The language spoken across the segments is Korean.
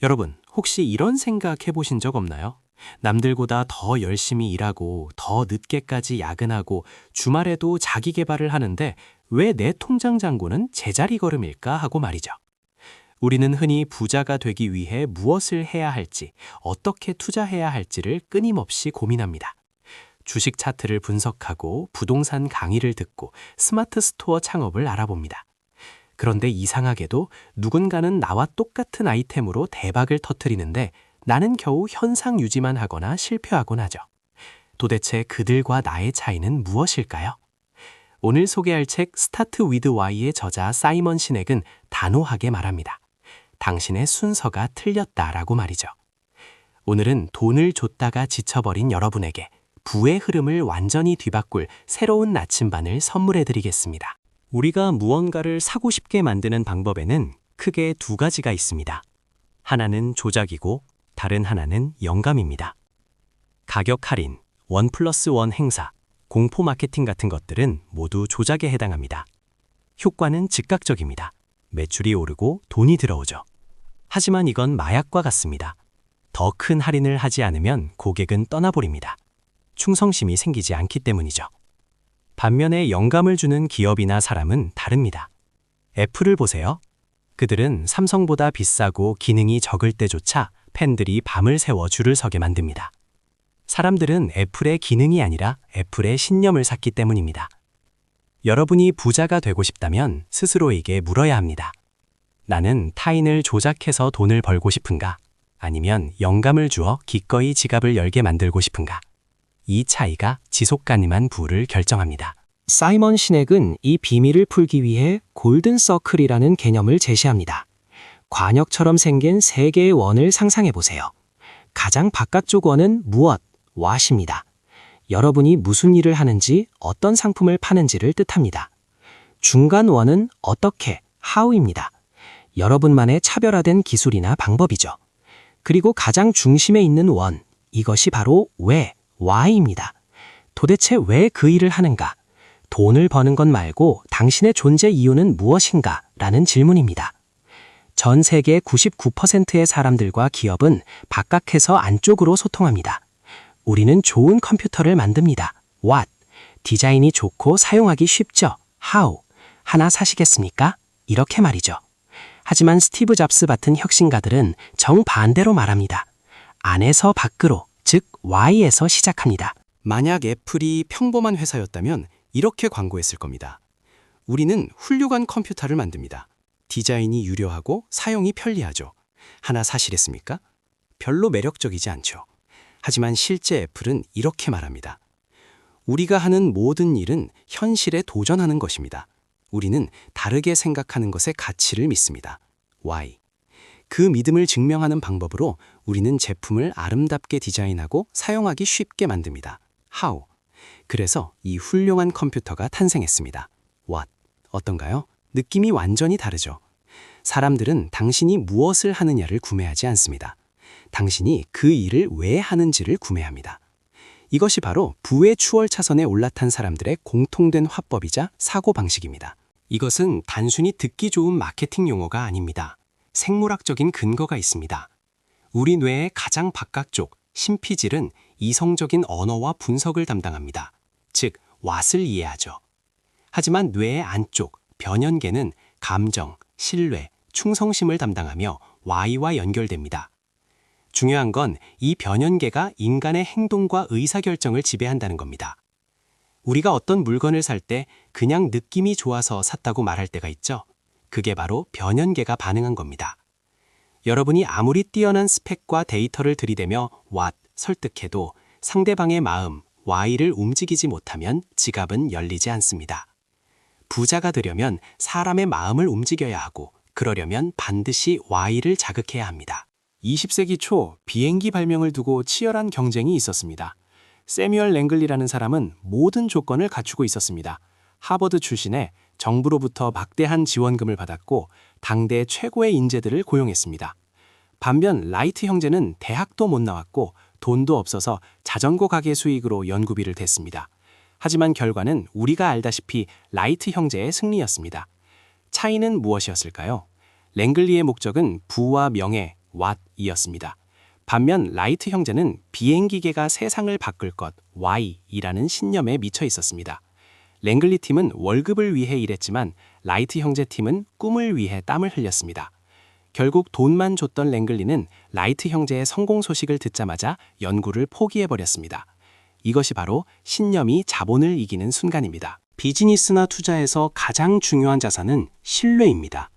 여러분, 혹시 이런 생각 해보신 적 없나요? 남들보다 더 열심히 일하고 더 늦게까지 야근하고 주말에도 자기 개발을 하는데 왜 내 통장 잔고는 제자리 걸음일까 하고 말이죠. 우리는 흔히 부자가 되기 위해 무엇을 해야 할지, 어떻게 투자해야 할지를 끊임없이 고민합니다. 주식 차트를 분석하고 부동산 강의를 듣고 스마트 스토어 창업을 알아봅니다. 그런데 이상하게도 누군가는 나와 똑같은 아이템으로 대박을 터뜨리는데 나는 겨우 현상 유지만 하거나 실패하곤 하죠. 도대체 그들과 나의 차이는 무엇일까요? 오늘 소개할 책 스타트 위드 Why의 저자 사이먼 시넥은 단호하게 말합니다. 당신의 순서가 틀렸다라고 말이죠. 오늘은 돈을 줬다가 지쳐버린 여러분에게 부의 흐름을 완전히 뒤바꿀 새로운 나침반을 선물해드리겠습니다. 우리가 무언가를 사고 싶게 만드는 방법에는 크게 두 가지가 있습니다. 하나는 조작이고 다른 하나는 영감입니다. 가격 할인, 1+1 행사, 공포 마케팅 같은 것들은 모두 조작에 해당합니다. 효과는 즉각적입니다. 매출이 오르고 돈이 들어오죠. 하지만 이건 마약과 같습니다. 더 큰 할인을 하지 않으면 고객은 떠나버립니다. 충성심이 생기지 않기 때문이죠. 반면에 영감을 주는 기업이나 사람은 다릅니다. 애플을 보세요. 그들은 삼성보다 비싸고 기능이 적을 때조차 팬들이 밤을 새워 줄을 서게 만듭니다. 사람들은 애플의 기능이 아니라 애플의 신념을 샀기 때문입니다. 여러분이 부자가 되고 싶다면 스스로에게 물어야 합니다. 나는 타인을 조작해서 돈을 벌고 싶은가? 아니면 영감을 주어 기꺼이 지갑을 열게 만들고 싶은가? 이 차이가 지속 가능한 부를 결정합니다. 사이먼 시넥은 이 비밀을 풀기 위해 골든 서클이라는 개념을 제시합니다. 관역처럼 생긴 세 개의 원을 상상해 보세요. 가장 바깥쪽 원은 무엇, what입니다. 여러분이 무슨 일을 하는지, 어떤 상품을 파는지를 뜻합니다. 중간 원은 어떻게, how입니다. 여러분만의 차별화된 기술이나 방법이죠. 그리고 가장 중심에 있는 원, 이것이 바로 왜, why입니다. 도대체 왜 그 일을 하는가? 돈을 버는 것 말고 당신의 존재 이유는 무엇인가? 라는 질문입니다. 전 세계 99%의 사람들과 기업은 바깥에서 안쪽으로 소통합니다. 우리는 좋은 컴퓨터를 만듭니다. What? 디자인이 좋고 사용하기 쉽죠. How? 하나 사시겠습니까? 이렇게 말이죠. 하지만 스티브 잡스 같은 혁신가들은 정반대로 말합니다. 안에서 밖으로, 즉 Why에서 시작합니다. 만약 애플이 평범한 회사였다면 이렇게 광고했을 겁니다. 우리는 훌륭한 컴퓨터를 만듭니다. 디자인이 유려하고 사용이 편리하죠. 하나 사시겠습니까? 별로 매력적이지 않죠. 하지만 실제 애플은 이렇게 말합니다. 우리가 하는 모든 일은 현실에 도전하는 것입니다. 우리는 다르게 생각하는 것의 가치를 믿습니다. Why? 그 믿음을 증명하는 방법으로 우리는 제품을 아름답게 디자인하고 사용하기 쉽게 만듭니다. How? 그래서 이 훌륭한 컴퓨터가 탄생했습니다. What? 어떤가요? 느낌이 완전히 다르죠. 사람들은 당신이 무엇을 하느냐를 구매하지 않습니다. 당신이 그 일을 왜 하는지를 구매합니다. 이것이 바로 부의 추월 차선에 올라탄 사람들의 공통된 화법이자 사고방식입니다. 이것은 단순히 듣기 좋은 마케팅 용어가 아닙니다. 생물학적인 근거가 있습니다. 우리 뇌의 가장 바깥쪽, 심피질은 이성적인 언어와 분석을 담당합니다. 즉, what을 이해하죠. 하지만 뇌의 안쪽, 변연계는 감정, 신뢰, 충성심을 담당하며 why와 연결됩니다. 중요한 건 이 변연계가 인간의 행동과 의사결정을 지배한다는 겁니다. 우리가 어떤 물건을 살 때 그냥 느낌이 좋아서 샀다고 말할 때가 있죠. 그게 바로 변연계가 반응한 겁니다. 여러분이 아무리 뛰어난 스펙과 데이터를 들이대며 what 설득해도 상대방의 마음, why를 움직이지 못하면 지갑은 열리지 않습니다. 부자가 되려면 사람의 마음을 움직여야 하고 그러려면 반드시 why를 자극해야 합니다. 20세기 초 비행기 발명을 두고 치열한 경쟁이 있었습니다. 세뮤얼 랭글리라는 사람은 모든 조건을 갖추고 있었습니다. 하버드 출신에 정부로부터 막대한 지원금을 받았고 당대 최고의 인재들을 고용했습니다. 반면 라이트 형제는 대학도 못 나왔고 돈도 없어서 자전거 가게 수익으로 연구비를 댔습니다. 하지만 결과는 우리가 알다시피 라이트 형제의 승리였습니다. 차이는 무엇이었을까요? 랭글리의 목적은 부와 명예, what이었습니다. 반면 라이트 형제는 비행기계가 세상을 바꿀 것 why이라는 신념에 미쳐 있었습니다. 랭글리 팀은 월급을 위해 일했지만 라이트 형제 팀은 꿈을 위해 땀을 흘렸습니다. 결국 돈만 줬던 랭글리는 라이트 형제의 성공 소식을 듣자마자 연구를 포기해버렸습니다. 이것이 바로 신념이 자본을 이기는 순간입니다. 비즈니스나 투자에서 가장 중요한 자산은 신뢰입니다.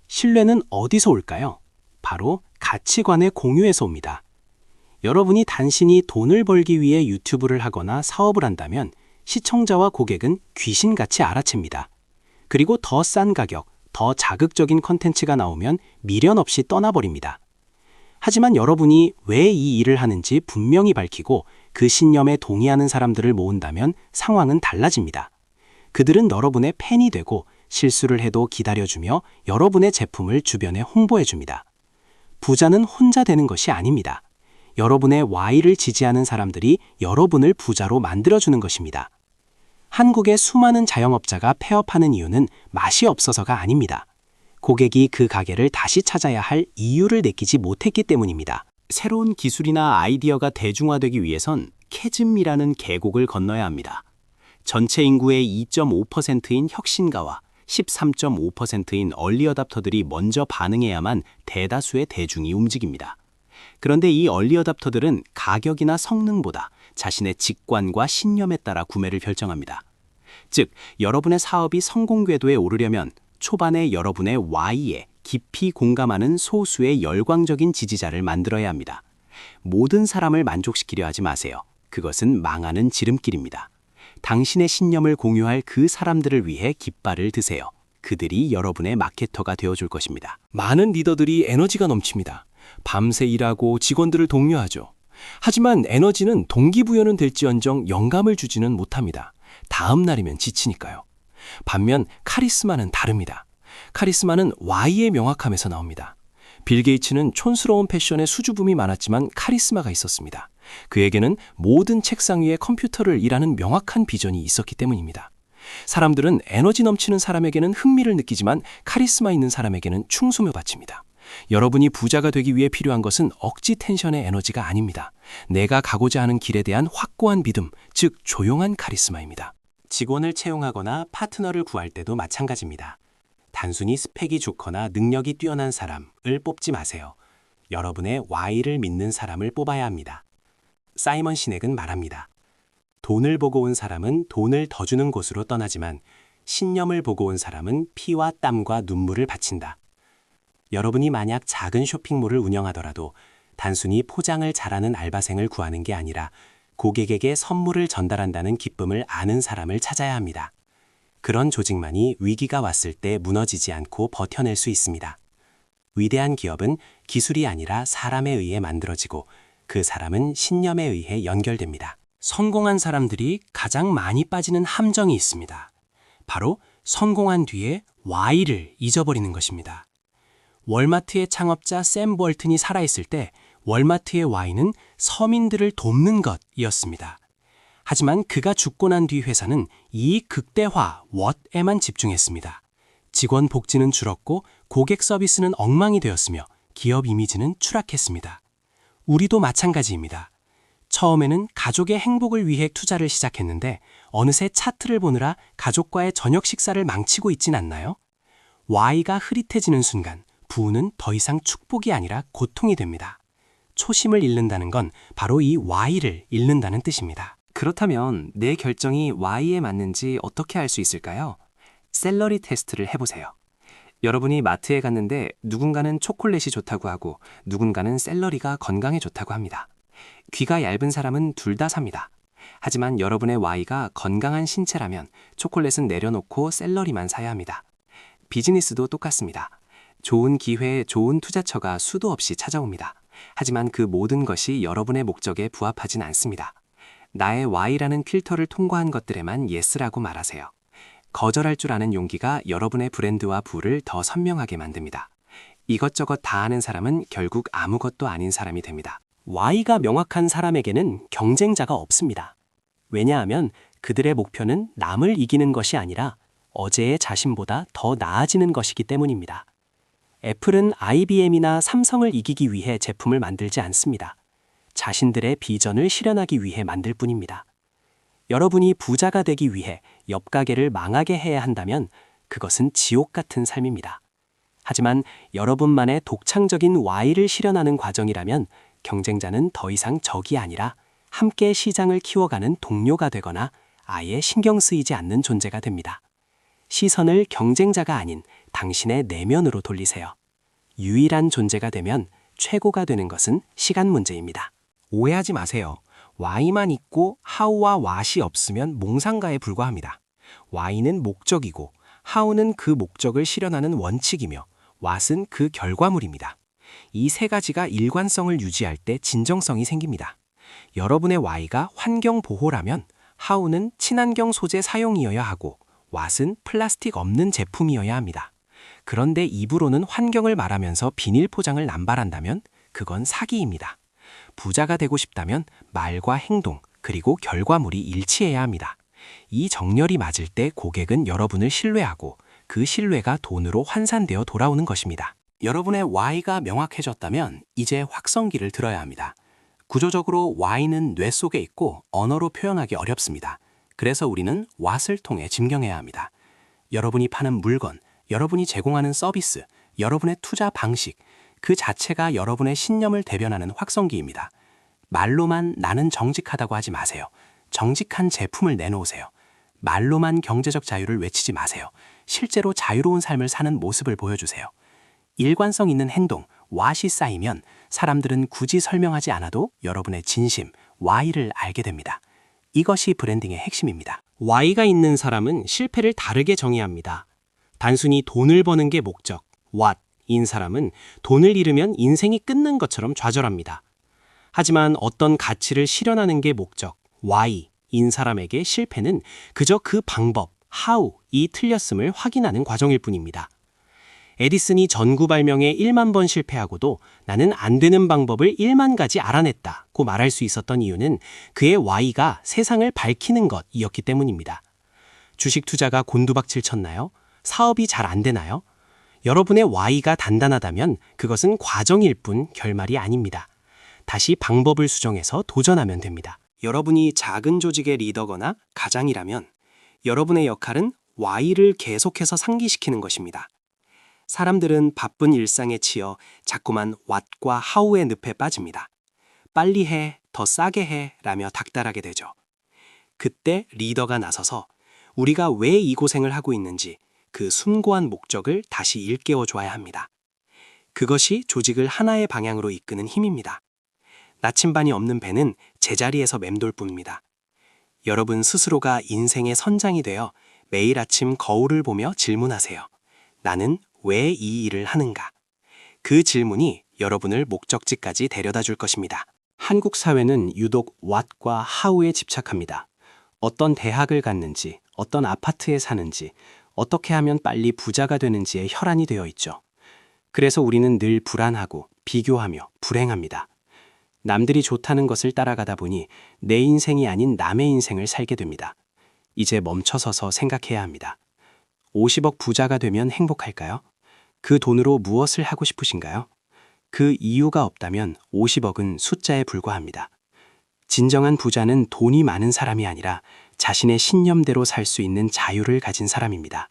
신뢰는 어디서 올까요? 바로 가치관의 공유에서 옵니다. 여러분이 단순히 돈을 벌기 위해 유튜브를 하거나 사업을 한다면 시청자와 고객은 귀신같이 알아챕니다. 그리고 더 싼 가격, 더 자극적인 컨텐츠가 나오면 미련 없이 떠나버립니다. 하지만 여러분이 왜 이 일을 하는지 분명히 밝히고 그 신념에 동의하는 사람들을 모은다면 상황은 달라집니다. 그들은 여러분의 팬이 되고 실수를 해도 기다려주며 여러분의 제품을 주변에 홍보해줍니다. 부자는 혼자 되는 것이 아닙니다. 여러분의 Y를 지지하는 사람들이 여러분을 부자로 만들어주는 것입니다. 한국의 수많은 자영업자가 폐업하는 이유는 맛이 없어서가 아닙니다. 고객이 그 가게를 다시 찾아야 할 이유를 느끼지 못했기 때문입니다. 새로운 기술이나 아이디어가 대중화되기 위해선 캐즘이라는 계곡을 건너야 합니다. 전체 인구의 2.5%인 혁신가와 13.5%인 얼리어답터들이 먼저 반응해야만 대다수의 대중이 움직입니다. 그런데 이 얼리어답터들은 가격이나 성능보다 자신의 직관과 신념에 따라 구매를 결정합니다. 즉, 여러분의 사업이 성공 궤도에 오르려면 초반에 여러분의 Y에 깊이 공감하는 소수의 열광적인 지지자를 만들어야 합니다. 모든 사람을 만족시키려 하지 마세요. 그것은 망하는 지름길입니다. 당신의 신념을 공유할 그 사람들을 위해 깃발을 드세요. 그들이 여러분의 마케터가 되어줄 것입니다. 많은 리더들이 에너지가 넘칩니다. 밤새 일하고 직원들을 독려하죠. 하지만 에너지는 동기부여는 될지언정 영감을 주지는 못합니다. 다음 날이면 지치니까요. 반면 카리스마는 다릅니다. 카리스마는 Y의 명확함에서 나옵니다. 빌 게이츠는 촌스러운 패션에 수줍음이 많았지만 카리스마가 있었습니다. 그에게는 모든 책상 위에 컴퓨터를 일하는 명확한 비전이 있었기 때문입니다. 사람들은 에너지 넘치는 사람에게는 흥미를 느끼지만 카리스마 있는 사람에게는 충성을 바칩니다. 여러분이 부자가 되기 위해 필요한 것은 억지 텐션의 에너지가 아닙니다. 내가 가고자 하는 길에 대한 확고한 믿음, 즉 조용한 카리스마입니다. 직원을 채용하거나 파트너를 구할 때도 마찬가지입니다. 단순히 스펙이 좋거나 능력이 뛰어난 사람을 뽑지 마세요. 여러분의 Y를 믿는 사람을 뽑아야 합니다. 사이먼 시넥은 말합니다. 돈을 보고 온 사람은 돈을 더 주는 곳으로 떠나지만 신념을 보고 온 사람은 피와 땀과 눈물을 바친다. 여러분이 만약 작은 쇼핑몰을 운영하더라도 단순히 포장을 잘하는 알바생을 구하는 게 아니라 고객에게 선물을 전달한다는 기쁨을 아는 사람을 찾아야 합니다. 그런 조직만이 위기가 왔을 때 무너지지 않고 버텨낼 수 있습니다. 위대한 기업은 기술이 아니라 사람에 의해 만들어지고 그 사람은 신념에 의해 연결됩니다. 성공한 사람들이 가장 많이 빠지는 함정이 있습니다. 바로 성공한 뒤에 Y를 잊어버리는 것입니다. 월마트의 창업자 샘 볼튼이 살아있을 때 월마트의 Y는 서민들을 돕는 것이었습니다. 하지만 그가 죽고 난 뒤 회사는 이익 극대화 what에만 집중했습니다. 직원 복지는 줄었고 고객 서비스는 엉망이 되었으며 기업 이미지는 추락했습니다. 우리도 마찬가지입니다. 처음에는 가족의 행복을 위해 투자를 시작했는데 어느새 차트를 보느라 가족과의 저녁 식사를 망치고 있진 않나요? Y가 흐릿해지는 순간 부는 더 이상 축복이 아니라 고통이 됩니다. 초심을 잃는다는 건 바로 이 Y를 잃는다는 뜻입니다. 그렇다면 내 결정이 Y에 맞는지 어떻게 알 수 있을까요? 샐러리 테스트를 해보세요. 여러분이 마트에 갔는데 누군가는 초콜릿이 좋다고 하고 누군가는 샐러리가 건강에 좋다고 합니다. 귀가 얇은 사람은 둘 다 삽니다. 하지만 여러분의 Y가 건강한 신체라면 초콜릿은 내려놓고 샐러리만 사야 합니다. 비즈니스도 똑같습니다. 좋은 기회, 좋은 투자처가 수도 없이 찾아옵니다. 하지만 그 모든 것이 여러분의 목적에 부합하진 않습니다. 나의 Y라는 필터를 통과한 것들에만 예스라고 말하세요. 거절할 줄 아는 용기가 여러분의 브랜드와 부를 더 선명하게 만듭니다. 이것저것 다 아는 사람은 결국 아무것도 아닌 사람이 됩니다. Y가 명확한 사람에게는 경쟁자가 없습니다. 왜냐하면 그들의 목표는 남을 이기는 것이 아니라 어제의 자신보다 더 나아지는 것이기 때문입니다. 애플은 IBM이나 삼성을 이기기 위해 제품을 만들지 않습니다. 자신들의 비전을 실현하기 위해 만들 뿐입니다. 여러분이 부자가 되기 위해 옆 가게를 망하게 해야 한다면 그것은 지옥 같은 삶입니다. 하지만 여러분만의 독창적인 Y를 실현하는 과정이라면 경쟁자는 더 이상 적이 아니라 함께 시장을 키워가는 동료가 되거나 아예 신경 쓰이지 않는 존재가 됩니다. 시선을 경쟁자가 아닌 당신의 내면으로 돌리세요. 유일한 존재가 되면 최고가 되는 것은 시간 문제입니다. 오해하지 마세요. Y만 있고 How와 What이 없으면 몽상가에 불과합니다. Y는 목적이고 How는 그 목적을 실현하는 원칙이며 What은 그 결과물입니다. 이 세 가지가 일관성을 유지할 때 진정성이 생깁니다. 여러분의 Y가 환경 보호라면 How는 친환경 소재 사용이어야 하고 What은 플라스틱 없는 제품이어야 합니다. 그런데 입으로는 환경을 말하면서 비닐 포장을 남발한다면 그건 사기입니다. 부자가 되고 싶다면 말과 행동 그리고 결과물이 일치해야 합니다. 이 정렬이 맞을 때 고객은 여러분을 신뢰하고 그 신뢰가 돈으로 환산되어 돌아오는 것입니다. 여러분의 Y가 명확해졌다면 이제 확성기를 들어야 합니다. 구조적으로 Y는 뇌 속에 있고 언어로 표현하기 어렵습니다. 그래서 우리는 What을 통해 짐경해야 합니다. 여러분이 파는 물건, 여러분이 제공하는 서비스, 여러분의 투자 방식, 그 자체가 여러분의 신념을 대변하는 확성기입니다. 말로만 나는 정직하다고 하지 마세요. 정직한 제품을 내놓으세요. 말로만 경제적 자유를 외치지 마세요. 실제로 자유로운 삶을 사는 모습을 보여주세요. 일관성 있는 행동, What이 쌓이면 사람들은 굳이 설명하지 않아도 여러분의 진심, Y를 알게 됩니다. 이것이 브랜딩의 핵심입니다. Y가 있는 사람은 실패를 다르게 정의합니다. 단순히 돈을 버는 게 목적, What인 사람은 돈을 잃으면 인생이 끝난 것처럼 좌절합니다. 하지만 어떤 가치를 실현하는 게 목적, Y인 사람에게 실패는 그저 그 방법, How이 틀렸음을 확인하는 과정일 뿐입니다. 에디슨이 전구 발명에 1만 번 실패하고도 나는 안 되는 방법을 1만 가지 알아냈다고 말할 수 있었던 이유는 그의 Y가 세상을 밝히는 것이었기 때문입니다. 주식 투자가 곤두박질 쳤나요? 사업이 잘 안 되나요? 여러분의 Y가 단단하다면 그것은 과정일 뿐 결말이 아닙니다. 다시 방법을 수정해서 도전하면 됩니다. 여러분이 작은 조직의 리더거나 가장이라면 여러분의 역할은 Y를 계속해서 상기시키는 것입니다. 사람들은 바쁜 일상에 치여 자꾸만 What과 How의 늪에 빠집니다. 빨리 해, 더 싸게 해 라며 닥달하게 되죠. 그때 리더가 나서서 우리가 왜 이 고생을 하고 있는지 그 숭고한 목적을 다시 일깨워 줘야 합니다. 그것이 조직을 하나의 방향으로 이끄는 힘입니다. 나침반이 없는 배는 제자리에서 맴돌 뿐입니다. 여러분 스스로가 인생의 선장이 되어 매일 아침 거울을 보며 질문하세요. 나는 왜 이 일을 하는가? 그 질문이 여러분을 목적지까지 데려다 줄 것입니다. 한국 사회는 유독 What과 How에 집착합니다. 어떤 대학을 갔는지, 어떤 아파트에 사는지, 어떻게 하면 빨리 부자가 되는지에 혈안이 되어 있죠. 그래서 우리는 늘 불안하고 비교하며 불행합니다. 남들이 좋다는 것을 따라가다 보니 내 인생이 아닌 남의 인생을 살게 됩니다. 이제 멈춰서서 생각해야 합니다. 50억 부자가 되면 행복할까요? 그 돈으로 무엇을 하고 싶으신가요? 그 이유가 없다면 50억은 숫자에 불과합니다. 진정한 부자는 돈이 많은 사람이 아니라 자신의 신념대로 살 수 있는 자유를 가진 사람입니다.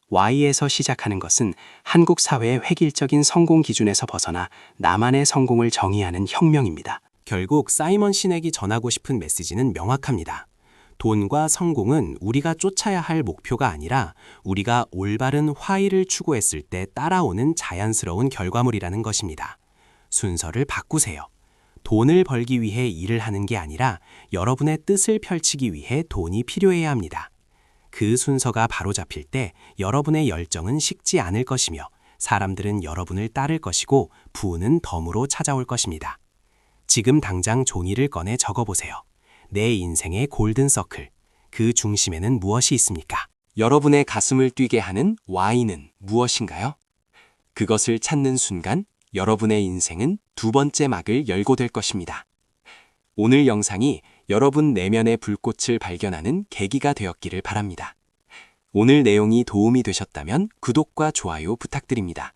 Y에서 시작하는 것은 한국 사회의 획일적인 성공 기준에서 벗어나 나만의 성공을 정의하는 혁명입니다. 결국 사이먼 시넥이 전하고 싶은 메시지는 명확합니다. 돈과 성공은 우리가 쫓아야 할 목표가 아니라 우리가 올바른 화의를 추구했을 때 따라오는 자연스러운 결과물이라는 것입니다. 순서를 바꾸세요. 돈을 벌기 위해 일을 하는 게 아니라 여러분의 뜻을 펼치기 위해 돈이 필요해야 합니다. 그 순서가 바로잡힐 때 여러분의 열정은 식지 않을 것이며 사람들은 여러분을 따를 것이고 부는 덤으로 찾아올 것입니다. 지금 당장 종이를 꺼내 적어보세요. 내 인생의 골든 서클, 그 중심에는 무엇이 있습니까? 여러분의 가슴을 뛰게 하는 Y는 무엇인가요? 그것을 찾는 순간 여러분의 인생은 두 번째 막을 열고 될 것입니다. 오늘 영상이 여러분 내면의 불꽃을 발견하는 계기가 되었기를 바랍니다. 오늘 내용이 도움이 되셨다면 구독과 좋아요 부탁드립니다.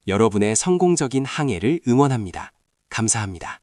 여러분의 성공적인 항해를 응원합니다. 감사합니다.